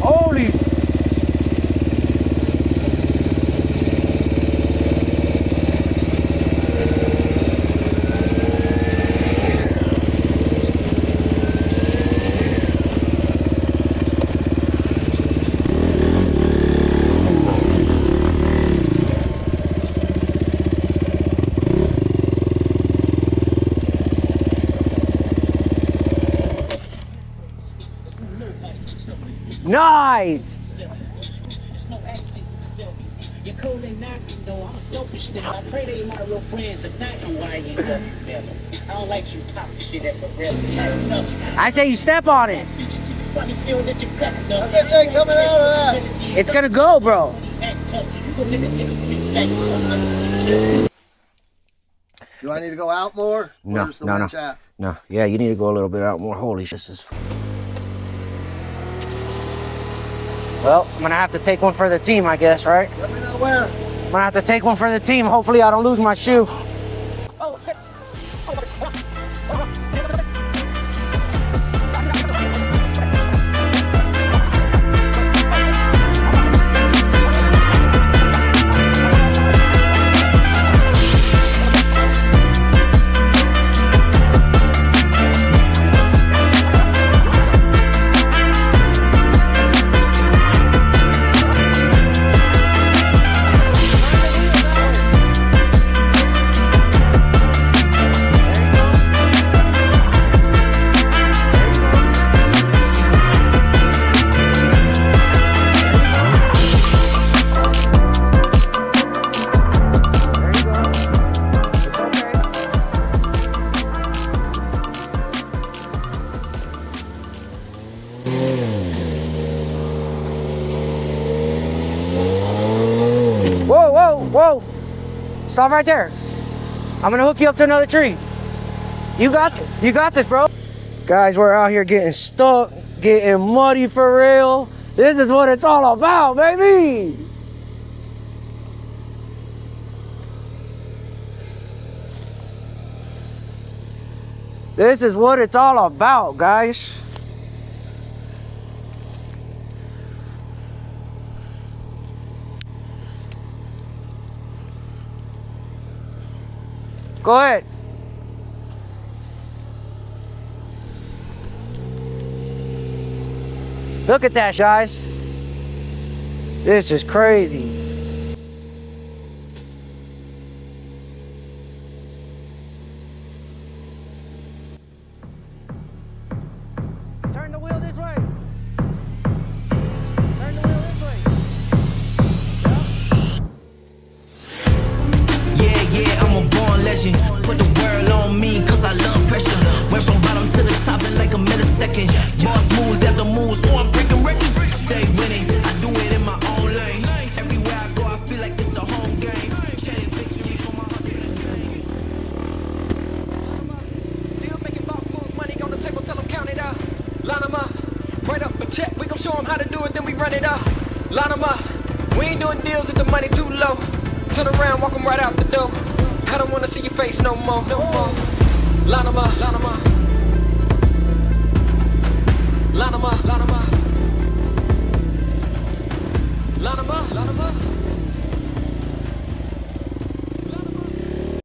Holy. Nice. You're cold and not, you know, I'm selfish. I pray they my real friends. If not, you why you ain't love me better. I don't like you pop shit that for real. I say you step on it. Funny feel that you're better. That's it coming out of that. It's gonna go, bro. Do I need to go out more? No, Where's the no, winch no. at? No, yeah, you need to go a little bit out more. Holy shit, this is... Well, I'm gonna have to take one for the team, I guess, right? Let me know where. I'm gonna have to take one for the team. Hopefully I don't lose my shoe. Whoa, whoa, whoa. Stop right there. I'm gonna hook you up to another tree. You got this, bro. Guys, we're out here getting stuck, getting muddy for real. This is what it's all about, baby. This is what it's all about, guys. Go ahead. Look at that, guys. This is crazy. Turn the wheel this way. Turn the wheel this way. Yeah, I'm a born legend. Put the world on me, cause I love pressure. Went from bottom to the top in like a millisecond. Boss moves after moves, oh, I'm breaking records. Stay winning, I do it in my own lane. Everywhere I go, I feel like it's a home game. Chatting victory for my husband. Still making boss moves, money on the table, tell them count it up. Line them up, write up a check, we gon' show them how to do it, then we run it up. Line them up, we ain't doing deals if the money too low. Turn around, walk them right out the door. I don't wanna see your face no more, no more. Line them up, line them up. Line them up, line them up.